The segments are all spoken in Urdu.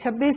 26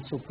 SOP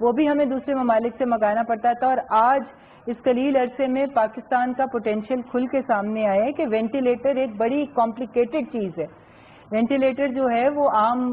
وہ بھی ہمیں دوسرے ممالک سے منگانا پڑتا تھا. اور آج اس قلیل عرصے میں پاکستان کا پوٹینشیل کھل کے سامنے آیا ہے کہ وینٹیلیٹر ایک بڑی کمپلیکیٹڈ چیز ہے. وینٹیلیٹر جو ہے وہ عام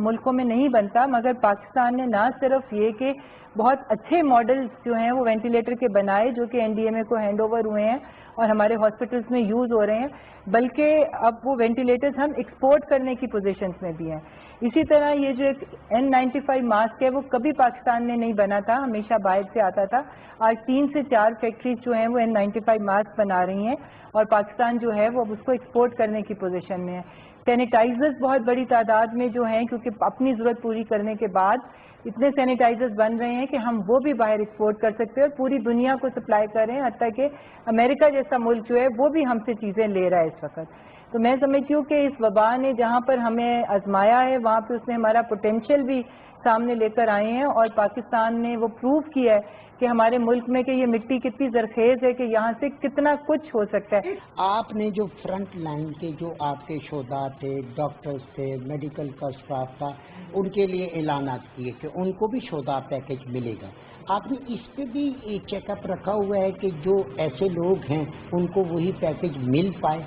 ملکوں میں نہیں بنتا، مگر پاکستان نے نہ صرف یہ کہ بہت اچھے ماڈلز جو ہیں وہ وینٹیلیٹر کے بنائے جو کہ NDMA کو ہینڈ اوور ہوئے ہیں اور ہمارے ہاسپٹلس میں یوز ہو رہے ہیں، بلکہ اب وہ وینٹیلیٹرز ہم ایکسپورٹ کرنے کی پوزیشنز میں بھی ہیں. اسی طرح یہ جو ایک N95 ماسک ہے وہ کبھی پاکستان میں نہیں بنا تھا، ہمیشہ باہر سے آتا تھا. آج 3 سے 4 فیکٹریز جو ہیں وہ N95 ماسک بنا رہی ہیں اور پاکستان جو ہے وہ اب اس کو ایکسپورٹ کرنے کی پوزیشن میں ہے. سینیٹائزرز بہت بڑی تعداد میں جو ہیں، کیونکہ اپنی ضرورت پوری کرنے کے بعد اتنے سینیٹائزرز بن رہے ہیں کہ ہم وہ بھی باہر ایکسپورٹ کر سکتے ہیں اور پوری دنیا کو سپلائی کر رہے ہیں، حتیٰ کہ امریکہ جیسا ملک جو ہے وہ بھی ہم سے چیزیں لے رہا ہے اس وقت. تو میں سمجھتی ہوں کہ اس وبا نے جہاں پر ہمیں آزمایا ہے وہاں پہ اس نے ہمارا پوٹینشیل بھی سامنے لے کر آئے ہیں، اور پاکستان نے وہ پروو کیا ہے کہ ہمارے ملک میں کہ یہ مٹی کتنی زرخیز ہے کہ یہاں سے کتنا کچھ ہو سکتا ہے. آپ نے جو فرنٹ لائن کے جو آپ کے شہداء تھے، ڈاکٹرز تھے، میڈیکل کا اسٹاف تھا، ان کے لیے اعلانات کیے کہ ان کو بھی شہداء پیکج ملے گا. آپ نے اس پہ بھی چیک اپ رکھا ہوا ہے کہ جو ایسے لوگ ہیں ان کو وہی پیکج مل پائے؟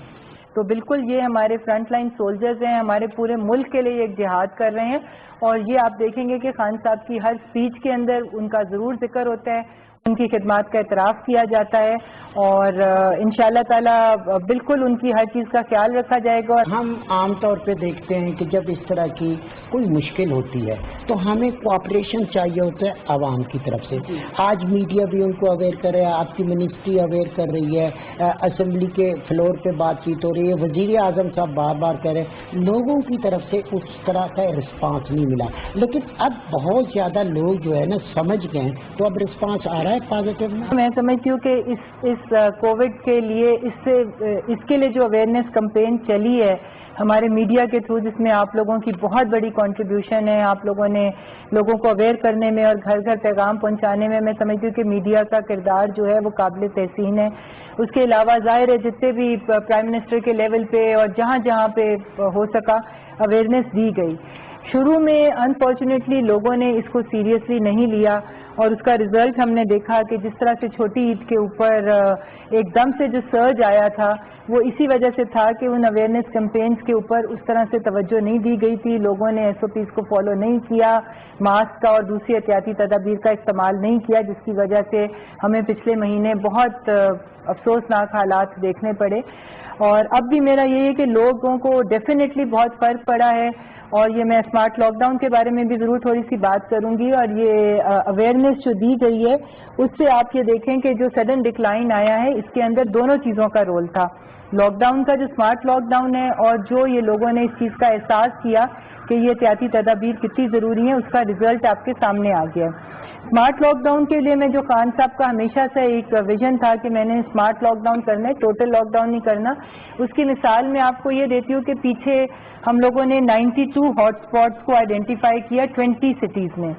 تو بالکل یہ ہمارے فرنٹ لائن سولجرز ہیں، ہمارے پورے ملک کے لیے ایک جہاد کر رہے ہیں، اور یہ آپ دیکھیں گے کہ خان صاحب کی ہر اسپیچ کے اندر ان کا ضرور ذکر ہوتا ہے، ان کی خدمات کا اعتراف کیا جاتا ہے، اور انشاءاللہ تعالی بالکل ان کی ہر چیز کا خیال رکھا جائے گا. ہم عام طور پہ دیکھتے ہیں کہ جب اس طرح کی کوئی مشکل ہوتی ہے تو ہمیں کوآپریشن چاہیے ہوتا ہے عوام کی طرف سے. آج میڈیا بھی ان کو اویئر کر رہا ہے، آپ کی منسٹری اویئر کر رہی ہے، اسمبلی کے فلور پہ بات چیت ہو رہی ہے، وزیر اعظم صاحب بار بار کہہ رہے ہیں. لوگوں کی طرف سے اس طرح کا رسپانس نہیں ملا، لیکن اب بہت زیادہ لوگ جو ہے نا سمجھ گئے ہیں، تو اب رسپانس آ رہا ہے پازیٹیو. میں سمجھتی ہوں کہ اس کووڈ کے لیے اس کے لیے جو اویئرنیس کمپین چلی ہے ہمارے میڈیا کے تھرو، جس میں آپ لوگوں کی بہت بڑی کنٹریبیوشن ہے، آپ لوگوں نے لوگوں کو اویئر کرنے میں اور گھر گھر پیغام پہنچانے میں سمجھتی ہوں کہ میڈیا کا کردار جو ہے وہ قابل تحسین ہے. اس کے علاوہ ظاہر ہے جتنے بھی پرائم منسٹر کے لیول پہ اور جہاں جہاں پہ ہو سکا اویئرنیس دی گئی. شروع میں انفارچونیٹلی لوگوں نے اس کو سیریسلی نہیں لیا، اور اس کا رزلٹ ہم نے دیکھا کہ جس طرح سے چھوٹی عید کے اوپر ایک دم سے جو سرج آیا تھا وہ اسی وجہ سے تھا کہ ان اویئرنیس کیمپینز کے اوپر اس طرح سے توجہ نہیں دی گئی تھی، لوگوں نے SOPs کو فالو نہیں کیا، ماسک کا اور دوسری احتیاطی تدابیر کا استعمال نہیں کیا، جس کی وجہ سے ہمیں پچھلے مہینے بہت افسوسناک حالات دیکھنے پڑے. اور اب بھی میرا یہ ہے کہ لوگوں کو ڈیفینیٹلی بہت فرق پڑا ہے، اور یہ میں اسمارٹ لاک ڈاؤن کے بارے میں بھی ضرور تھوڑی سی بات کروں گی. اور یہ اویئرنیس جو دی گئی ہے اس سے آپ یہ دیکھیں کہ جو سڈن ڈکلائن آیا ہے اس کے اندر دونوں چیزوں کا رول تھا، لاک ڈاؤن کا جو اسمارٹ لاک ڈاؤن ہے، اور جو یہ لوگوں نے اس چیز کا احساس کیا کہ یہ احتیاطی تدابیر کتنی ضروری ہیں، اس کا رزلٹ آپ کے سامنے آ گیا. اسمارٹ لاک ڈاؤن کے لیے میں جو خان صاحب کا ہمیشہ سے ایک ویژن تھا کہ میں نے اسمارٹ لاک ڈاؤن کرنا ہے، ٹوٹل لاک ڈاؤن نہیں کرنا، اس کی مثال میں آپ کو یہ دیتی ہوں کہ پیچھے ہم لوگوں نے 92 ہاٹ اسپاٹس کو آئیڈینٹیفائی کیا 20 سٹیز میں،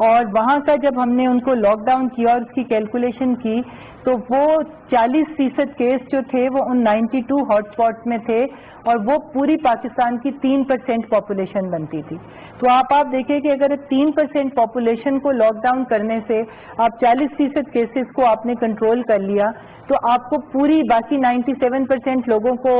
اور وہاں کا جب ہم نے ان کو لاک ڈاؤن کیا اور اس کی کیلکولیشن کی تو وہ 40% کیس جو تھے وہ ان 92 ہاٹ اسپاٹس میں تھے، اور وہ پوری پاکستان کی 3% پاپولیشن بنتی تھی. تو آپ دیکھیں کہ اگر 3% پاپولیشن کو لاک ڈاؤن کرنے سے آپ 40% کیسز کو آپ نے کنٹرول کر لیا، تو آپ کو پوری باقی 97% لوگوں کو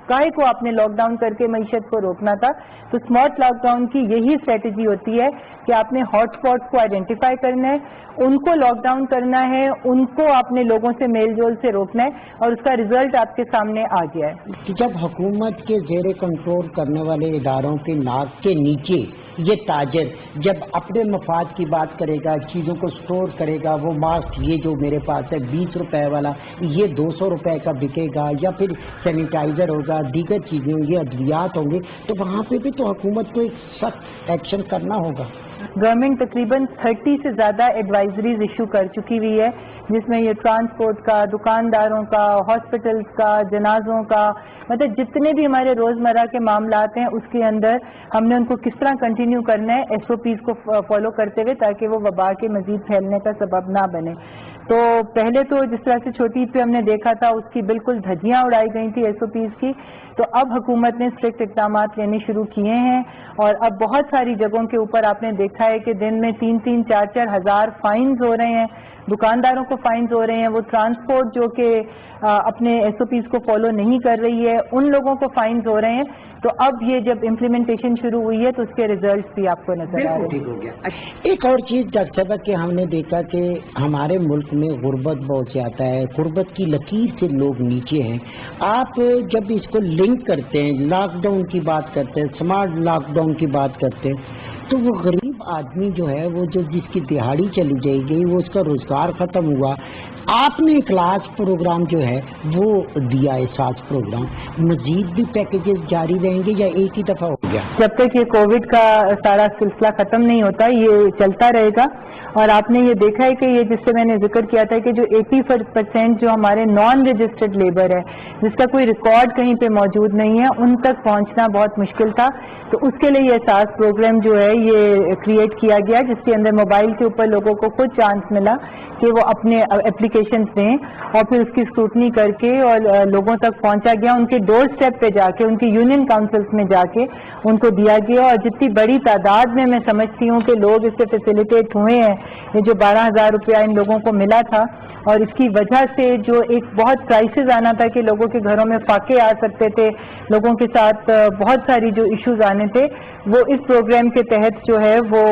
کائے کو آپ نے لاک ڈاؤن کر کے معیشت کو روکنا تھا. تو اسمارٹ لاک ڈاؤن کی یہی اسٹریٹجی ہوتی ہے کہ آپ نے ہاٹ اسپاٹس کو آئیڈینٹیفائی کرنا ہے، ان کو لاک ڈاؤن کرنا ہے، ان کو آپ نے لوگوں سے میل جول سے روکنا ہے، اور اس کا رزلٹ آپ کے سامنے آ گیا ہے. جب حکومت کے زیر کنٹرول کرنے والے اداروں کے ناک کے نیچے یہ تاجر جب اپنے مفاد کی بات کرے گا، چیزوں کو سٹور کرے گا، وہ ماسک یہ جو میرے پاس ہے 20 روپے والا یہ 200 روپے کا بکے گا، یا پھر سینیٹائزر ہوگا، دیگر چیزیں ہوں گی، ادویات ہوں گے، تو وہاں پہ بھی تو حکومت کو ایک سخت ایکشن کرنا ہوگا. گورنمنٹ تقریباً 30 سے زیادہ ایڈوائزریز ایشو کر چکی ہوئی ہے جس میں یہ ٹرانسپورٹ کا، دکانداروں کا، ہاسپٹلس کا، جنازوں کا، مطلب جتنے بھی ہمارے روزمرہ کے معاملات ہیں اس کے اندر ہم نے ان کو کس طرح کنٹینیو کرنا ہے ایس او پیز کو فالو کرتے ہوئے، تاکہ وہ وبا کے مزید پھیلنے کا سبب نہ بنے. تو پہلے تو جس طرح سے چھوٹی عید پہ ہم نے دیکھا تھا اس کی بالکل دھجیاں اڑائی گئی تھی ایس او پیز کی، تو اب حکومت نے اسٹرکٹ اقدامات لینے شروع کیے ہیں، اور اب بہت ساری جگہوں کے اوپر آپ نے دیکھا ہے کہ دن میں 3-3, 4-4 ہزار فائنز ہو رہے ہیں، دکانداروں کو فائنز ہو رہے ہیں. وہ ٹرانسپورٹ جو کہ اپنے ایس او پیز کو فالو نہیں کر رہی ہے ان لوگوں کو فائنز ہو رہے ہیں. تو اب یہ جب امپلیمنٹیشن شروع ہوئی ہے تو اس کے ریزلٹس بھی آپ کو نظر آ رہے ہیں. ٹھیک ہو گیا. ایک اور چیز ڈاکٹر صاحبہ کہ ہم نے دیکھا کہ ہمارے ملک میں غربت بہت زیادہ ہے، غربت کی لکیر سے لوگ نیچے ہیں. آپ جب اس کو لنک کرتے ہیں، لاک ڈاؤن کی بات کرتے ہیں، اسمارٹ لاک ڈاؤن کی بات کرتے ہیں، تو وہ غریب آدمی جو ہے وہ جس کی دہاڑی چلی جائے گی، وہ اس کا روزگار ختم ہوا. آپ نے کلاس پروگرام جو ہے وہ دیا ہے، ساز پروگرام، مزید بھی پیکیجز جاری رہیں گے یا ایک ہی دفعہ ہو گیا؟ جب تک یہ کووڈ کا سارا سلسلہ ختم نہیں ہوتا یہ چلتا رہے گا. اور آپ نے یہ دیکھا ہے کہ یہ جس سے میں نے ذکر کیا تھا کہ جو 80% جو ہمارے نان رجسٹرڈ لیبر ہے، جس کا کوئی ریکارڈ کہیں پہ موجود نہیں ہے، ان تک پہنچنا بہت مشکل تھا. تو اس کے لیے یہ احساس پروگرام جو ہے یہ کریٹ کیا گیا، جس کے اندر موبائل کے اوپر لوگوں کو خود چانس ملا کہ وہ اپنے اپلیکیشنز دیں، اور پھر اس کی اسکروٹنی کر کے اور لوگوں تک پہنچا گیا، ان کے ڈور اسٹیپ پہ جا کے، ان کی یونین کاؤنسلز میں جا کے ان کو دیا گیا. اور جتنی بڑی تعداد میں سمجھتی ہوں کہ لوگ اس سے فیسیلیٹیٹ ہوئے ہیں، یہ جو 12,000 روپیہ ان لوگوں کو ملا تھا، اور اس کی وجہ سے جو ایک بہت کرائسس آنا تھا کہ لوگوں کے گھروں میں فاقے آ سکتے تھے، لوگوں کے ساتھ بہت ساری جو ایشوز آنے تھے، وہ اس پروگرام کے تحت جو ہے وہ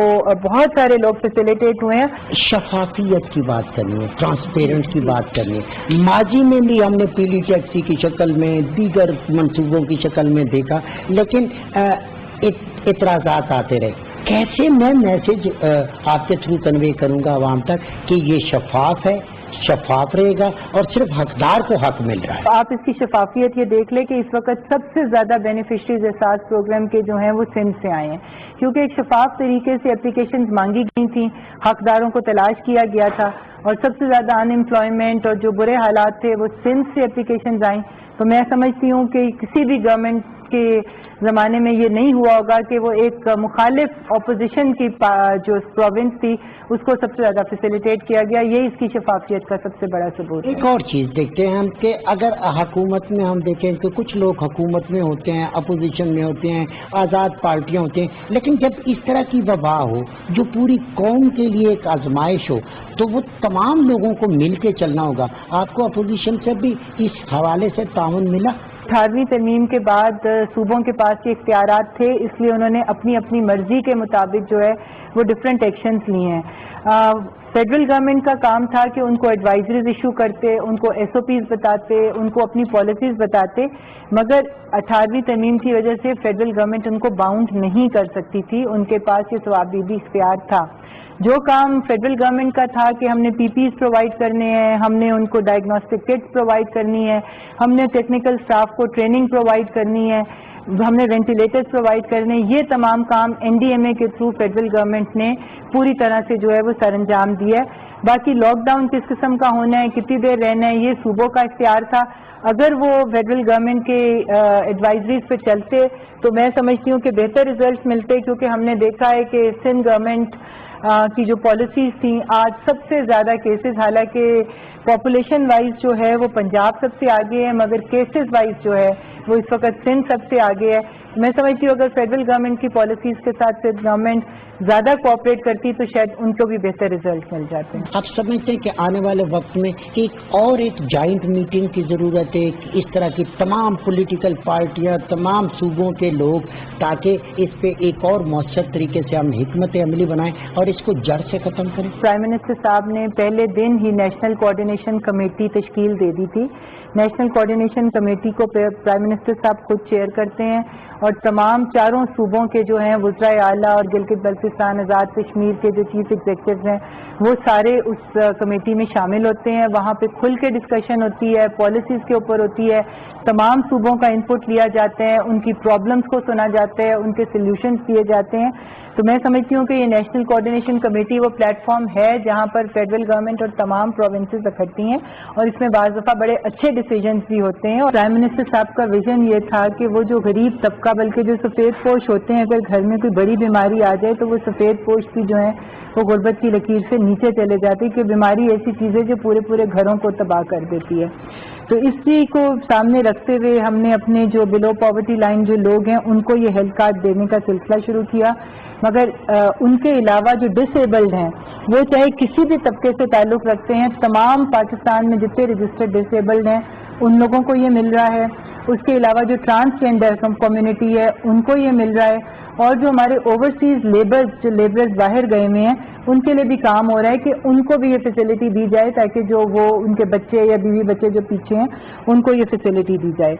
بہت سارے لوگ فیسیلیٹیٹ ہوئے ہیں. شفافیت کی بات کرنی ہے، ٹرانسپیرنٹ کی بات کرنی ہے. ماضی میں بھی ہم نے پیلی ٹیکسی کی شکل میں، دیگر منصوبوں کی شکل میں دیکھا، لیکن اعتراضات آتے رہے. کیسے میں میسج آپ کے تھرو کنوے کروں گا عوام تک کہ یہ شفاف ہے، شفاف رہے گا اور صرف حقدار کو حق مل رہا ہے؟ آپ اس کی شفافیت یہ دیکھ لیں کہ اس وقت سب سے زیادہ بینیفیشریز احساس پروگرام کے جو ہیں وہ سندھ سے آئے ہیں، کیونکہ ایک شفاف طریقے سے اپلیکیشنز مانگی گئی تھیں، حقداروں کو تلاش کیا گیا تھا، اور سب سے زیادہ ان امپلائمنٹ اور جو برے حالات تھے وہ سندھ سے اپلیکیشنز آئیں. تو میں سمجھتی ہوں کہ کسی بھی گورنمنٹ کے زمانے میں یہ نہیں ہوا ہوگا کہ وہ ایک مخالف اپوزیشن کی جو پروونس تھی اس کو سب سے زیادہ فیسیلیٹیٹ کیا گیا. یہ اس کی شفافیت کا سب سے بڑا ثبوت ہے. ایک اور چیز دیکھتے ہیں ہم کہ اگر حکومت میں ہم دیکھیں کہ کچھ لوگ حکومت میں ہوتے ہیں، اپوزیشن میں ہوتے ہیں، آزاد پارٹیاں ہوتے ہیں، لیکن جب اس طرح کی وبا ہو جو پوری قوم کے لیے ایک آزمائش ہو تو وہ تمام لوگوں کو مل کے چلنا ہوگا. آپ کو اپوزیشن سے بھی اس حوالے سے تعاون ملا؟ 18ویں ترمیم کے بعد صوبوں کے پاس یہ اختیارات تھے، اس لیے انہوں نے اپنی اپنی مرضی کے مطابق جو ہے وہ ڈفرینٹ ایکشنز لیے ہیں. فیڈرل گورنمنٹ کا کام تھا کہ ان کو ایڈوائزریز ایشو کرتے، ان کو ایس او پیز بتاتے، ان کو اپنی پالیسیز بتاتے، مگر 18ویں ترمیم کی وجہ سے فیڈرل گورنمنٹ ان کو باؤنڈ نہیں کر سکتی تھی، ان کے پاس یہ ثوابدیدی اختیار تھا. جو کام فیڈرل گورنمنٹ کا تھا کہ ہم نے پی پیز پرووائڈ کرنے ہیں، ہم نے ان کو ڈائگنوسٹک کٹس پرووائڈ کرنی ہے، ہم نے ٹیکنیکل سٹاف کو ٹریننگ پرووائڈ کرنی ہے، ہم نے وینٹیلیٹرز پرووائڈ کرنے، یہ تمام کام این ڈی ایم اے کے تھرو فیڈرل گورنمنٹ نے پوری طرح سے جو ہے وہ سر انجام دیا ہے. باقی لاک ڈاؤن کس قسم کا ہونا ہے، کتنی دیر رہنا ہے، یہ صوبوں کا اختیار تھا. اگر وہ فیڈرل گورنمنٹ کے ایڈوائزریز پہ چلتے تو میں سمجھتی ہوں کہ بہتر ریزلٹس ملتے، کیونکہ ہم نے دیکھا ہے کہ سندھ گورنمنٹ کی جو پالیسیز تھیں، آج سب سے زیادہ کیسز، حالانکہ پاپولیشن وائز جو ہے وہ پنجاب سب سے آگے ہے، مگر کیسز وائز جو ہے وہ اس وقت سندھ سب سے آگے ہے. میں سمجھتی ہوں اگر فیڈرل گورنمنٹ کی پالیسیز کے ساتھ سندھ گورنمنٹ زیادہ کوآپریٹ کرتی تو شاید ان کو بھی بہتر ریزلٹ مل جاتے ہیں. آپ سمجھتے ہیں کہ آنے والے وقت میں ایک جوائنٹ میٹنگ کی ضرورت ہے، اس طرح کی تمام پولیٹیکل پارٹیاں، تمام صوبوں کے لوگ، تاکہ اس پہ ایک اور مؤثر طریقے سے ہم حکمت عملی بنائیں اور اس کو جڑ سے ختم کریں؟ پرائم منسٹر صاحب نے پہلے دن ہی نیشنل کوآرڈینیشن کمیٹی تشکیل دے دی تھی. نیشنل کوآرڈینیشن کمیٹی کو پرائم منسٹر صاحب خود چیئر کرتے ہیں، اور تمام چاروں صوبوں کے جو ہیں وزرائے اعلیٰ اور گلگت بلتستان آزاد کشمیر کے جو چیف ایگزیکٹوز ہیں وہ سارے اس کمیٹی میں شامل ہوتے ہیں. وہاں پہ کھل کے ڈسکشن ہوتی ہے, پالیسیز کے اوپر ہوتی ہے, تمام صوبوں کا انپٹ لیا جاتا ہے, ان کی پرابلمس کو سنا جاتا ہے, ان کے سلیوشنز دیے جاتے ہیں. تو میں سمجھتی ہوں کہ یہ نیشنل کوآرڈینیشن کمیٹی وہ پلیٹ فارم ہے جہاں پر فیڈرل گورنمنٹ اور تمام پروونسز اکٹھی ہیں, اور اس میں بعض دفعہ بڑے اچھے ڈیسیجنز بھی ہوتے ہیں. اور پرائم منسٹر صاحب کا ویژن یہ تھا کہ وہ جو غریب طبقہ بلکہ جو سفید پوش ہوتے ہیں, اگر گھر میں کوئی بڑی بیماری آ جائے تو وہ سفید پوش بھی جو ہیں وہ غربت کی لکیر سے نیچے چلے جاتے, کہ بیماری ایسی چیز ہے جو پورے گھروں کو تباہ کر دیتی ہے. تو اس چیز کو سامنے رکھتے ہوئے ہم نے اپنے جو بلو پاورٹی لائن جو لوگ ہیں ان کو یہ ہیلتھ کارڈ دینے کا سلسلہ شروع کیا. مگر ان کے علاوہ جو ڈس ایبلڈ ہیں وہ چاہے کسی بھی طبقے سے تعلق رکھتے ہیں, تمام پاکستان میں جتنے رجسٹرڈ ڈس ایبلڈ ہیں ان لوگوں کو یہ مل رہا ہے. اس کے علاوہ جو ٹرانسجینڈر کمیونٹی ہے ان کو یہ مل رہا ہے, اور جو ہمارے اوورسیز لیبرز باہر گئے ہوئے ہیں ان کے لیے بھی کام ہو رہا ہے کہ ان کو بھی یہ فیسلٹی دی جائے تاکہ جو وہ ان کے بچے یا بیوی بچے جو پیچھے ہیں ان کو یہ فیسلٹی دی جائے.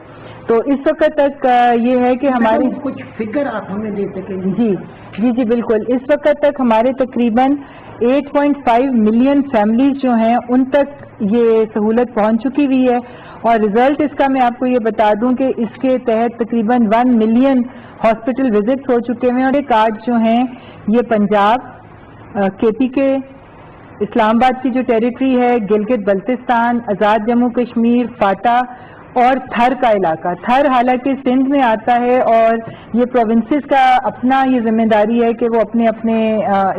تو اس وقت تک یہ ہے کہ ہماری کچھ فگر آپ ہمیں دے سکیں گے؟ جی بالکل. اس وقت تک ہمارے تقریباً 8.5 ملین فیملیز جو ہیں ان تک یہ سہولت پہنچ چکی ہوئی ہے, اور رزلٹ اس کا میں آپ کو یہ بتا دوں کہ اس کے تحت تقریباً 1 ملین ہاسپٹل وزٹس ہو چکے ہیں. اور یہ کارڈ جو ہیں یہ پنجاب, KPK, اسلام آباد کی جو ٹیریٹری ہے, گلگت بلتستان, آزاد جموں کشمیر, فاٹا اور تھر کا علاقہ. تھر حالانکہ سندھ میں آتا ہے اور یہ پروونسز کا اپنا یہ ذمہ داری ہے کہ وہ اپنے اپنے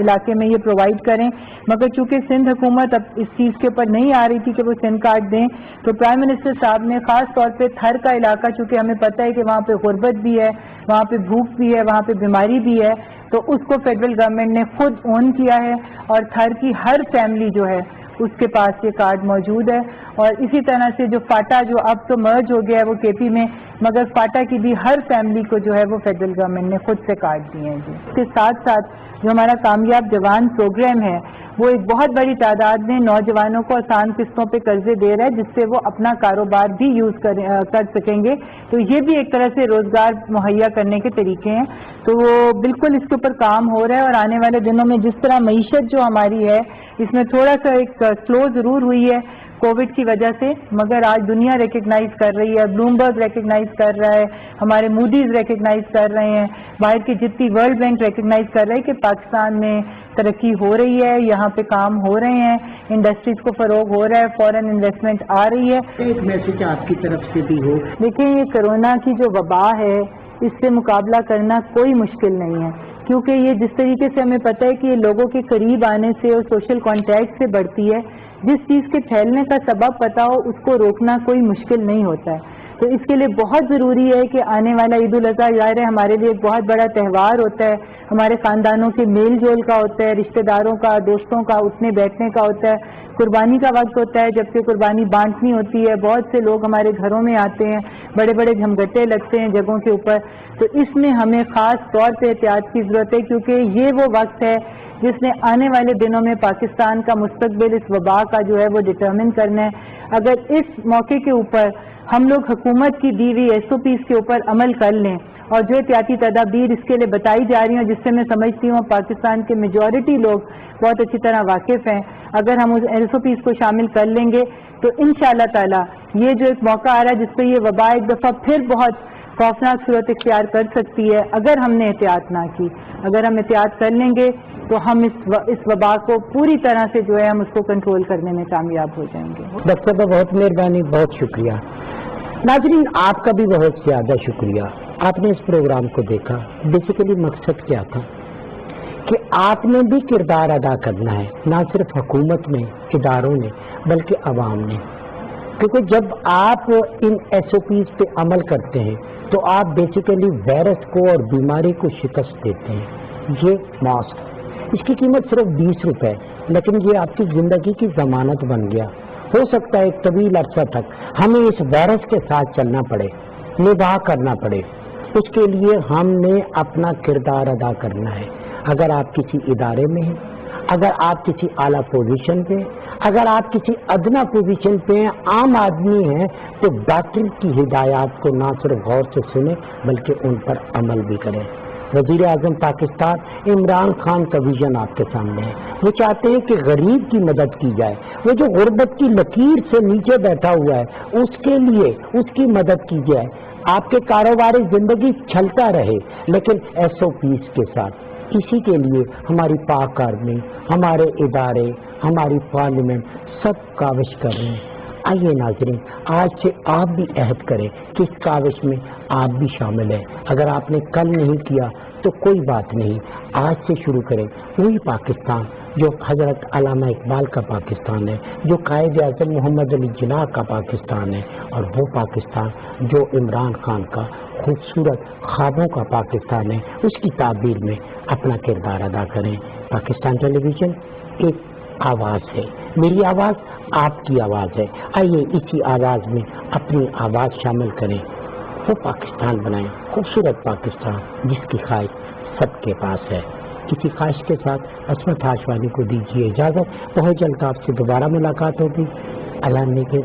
علاقے میں یہ پرووائڈ کریں, مگر چونکہ سندھ حکومت اب اس چیز کے اوپر نہیں آ رہی تھی کہ وہ سندھ کارڈ دیں, تو پرائم منسٹر صاحب نے خاص طور پہ تھر کا علاقہ, چونکہ ہمیں پتہ ہے کہ وہاں پہ غربت بھی ہے, وہاں پہ بھوک بھی ہے, وہاں پہ بیماری بھی ہے, تو اس کو فیڈرل گورنمنٹ نے خود اون کیا ہے, اور تھر کی ہر فیملی جو ہے اس کے پاس یہ کارڈ موجود ہے. اور اسی طرح سے جو فاٹا جو اب تو مرج ہو گیا ہے وہ KP میں, مگر فاٹا کی بھی ہر فیملی کو جو ہے وہ فیڈرل گورنمنٹ نے خود سے کارڈ دیے ہیں. اس کے ساتھ ساتھ جو ہمارا کامیاب جوان پروگرام ہے وہ ایک بہت بڑی تعداد میں نوجوانوں کو آسان قسطوں پہ قرضے دے رہا ہے جس سے وہ اپنا کاروبار بھی یوز کر سکیں گے. تو یہ بھی ایک طرح سے روزگار مہیا کرنے کے طریقے ہیں. تو وہ بالکل اس کے اوپر کام ہو رہا ہے, اور آنے والے دنوں میں جس طرح معیشت جو ہماری ہے اس میں تھوڑا سا ایک سلو ضرور ہوئی ہے کووڈ کی وجہ سے, مگر آج دنیا ریکگنائز کر رہی ہے, بلومبرگ ریکگنائز کر رہا ہے, ہمارے موڈیز ریکگنائز کر رہے ہیں, باہر کی جتنی ورلڈ بینک ریکگنائز کر رہے ہیں کہ پاکستان میں ترقی ہو رہی ہے, یہاں پہ کام ہو رہے ہیں, انڈسٹریز کو فروغ ہو رہا ہے, فورن انویسٹمنٹ آ رہی ہے. ایک میسج آپ کی طرف سے بھی ہو. دیکھیں, یہ کرونا کی جو وبا ہے اس سے مقابلہ کرنا کوئی مشکل نہیں ہے, کیونکہ یہ جس طریقے سے ہمیں پتہ ہے کہ یہ لوگوں کے قریب آنے سے اور سوشل کانٹیکٹ سے بڑھتی ہے, جس چیز کے پھیلنے کا سبب پتہ ہو اس کو روکنا کوئی مشکل نہیں ہوتا ہے. تو اس کے لیے بہت ضروری ہے کہ آنے والا عید الاضحیٰ ظاہر ہے ہمارے لیے ایک بہت بڑا تہوار ہوتا ہے, ہمارے خاندانوں کے میل جول کا ہوتا ہے, رشتہ داروں کا, دوستوں کا اٹھنے بیٹھنے کا ہوتا ہے, قربانی کا وقت ہوتا ہے جبکہ قربانی بانٹنی ہوتی ہے. بہت سے لوگ ہمارے گھروں میں آتے ہیں, بڑے بڑے جھمگٹے لگتے ہیں جگہوں کے اوپر, تو اس میں ہمیں خاص طور پہ احتیاط کی ضرورت ہے, کیونکہ یہ وہ وقت ہے جس نے آنے والے دنوں میں پاکستان کا مستقبل اس وبا کا جو ہے وہ ڈٹرمن کرنا ہے. اگر اس موقع کے اوپر ہم لوگ حکومت کی دی ہوئی SOPs کے اوپر عمل کر لیں, اور جو احتیاطی تدابیر اس کے لیے بتائی جا رہی ہیں جس سے میں سمجھتی ہوں پاکستان کے میجورٹی لوگ بہت اچھی طرح واقف ہیں, اگر ہم اس SOPs کو شامل کر لیں گے تو انشاءاللہ تعالی یہ جو ایک موقع آ رہا ہے جس پہ یہ وبا ایک دفعہ پھر بہت خوفناک صورت اختیار کر سکتی ہے اگر ہم نے احتیاط نہ کی. اگر ہم احتیاط کر لیں گے تو ہم اس وبا کو پوری طرح سے جو ہے ہم اس کو کنٹرول کرنے میں کامیاب ہو جائیں گے. ڈاکٹر صاحب بہت مہربانی, بہت شکریہ. ناظرین آپ کا بھی بہت زیادہ شکریہ, آپ نے اس پروگرام کو دیکھا. بیسیکلی مقصد کیا تھا کہ آپ نے بھی کردار ادا کرنا ہے, نہ صرف حکومت نے, اداروں نے, بلکہ عوام نے, کیونکہ جب آپ ان SOPs پہ عمل کرتے ہیں تو آپ بیسیکلی وائرس کو اور بیماری کو شکست دیتے ہیں. یہ ماسک اس کی قیمت صرف 20 روپے, لیکن یہ آپ کی زندگی کی ضمانت بن گیا. ہو سکتا ہے ایک طویل عرصہ تک ہمیں اس وائرس کے ساتھ چلنا پڑے, نباہ کرنا پڑے, اس کے لیے ہم نے اپنا کردار ادا کرنا ہے. اگر آپ کسی ادارے میں ہیں, اگر آپ کسی اعلیٰ پوزیشن پہ، اگر آپ کسی ادنا پوزیشن پہ ہیں، عام آدمی ہیں، تو ڈاکٹر کی ہدایات کو نہ صرف غور سے سنیں بلکہ ان پر عمل بھی کریں۔ وزیر اعظم پاکستان عمران خان کا ویژن آپ کے سامنے ہے۔ وہ چاہتے ہیں کہ غریب کی مدد کی جائے، وہ جو غربت کی لکیر سے نیچے بیٹھا ہوا ہے اس کے لیے اس کی مدد کی جائے۔ آپ کے کاروباری زندگی چلتا رہے لیکن SOPs کے ساتھ۔ اسی کے لیے ہماری پاک آرمی، ہمارے ادارے، ہماری پارلیمنٹ سب کاوش کر رہے ہیں۔ آئیے ناظرین، آج سے آپ بھی عہد کریں کہ اس کاوش میں آپ بھی شامل ہیں۔ اگر آپ نے کل نہیں کیا تو کوئی بات نہیں، آج سے شروع کریں۔ وہی پاکستان جو حضرت علامہ اقبال کا پاکستان ہے، جو قائد اعظم محمد علی جناح کا پاکستان ہے، اور وہ پاکستان جو عمران خان کا خوبصورت خوابوں کا پاکستان ہے، اس کی تعبیر میں اپنا کردار ادا کریں۔ پاکستان ٹیلی ویژن ایک آواز ہے، میری آواز آپ کی آواز ہے۔ آئیے اسی آواز میں اپنی آواز شامل کریں، وہ پاکستان بنائیں، خوبصورت پاکستان جس کی خواہش سب کے پاس ہے۔ کسی خواہش کے ساتھ عصمت ہاشوانی کو دیجیے اجازت، بہت جلد آپ سے دوبارہ ملاقات ہوگی۔ اللہ نے کے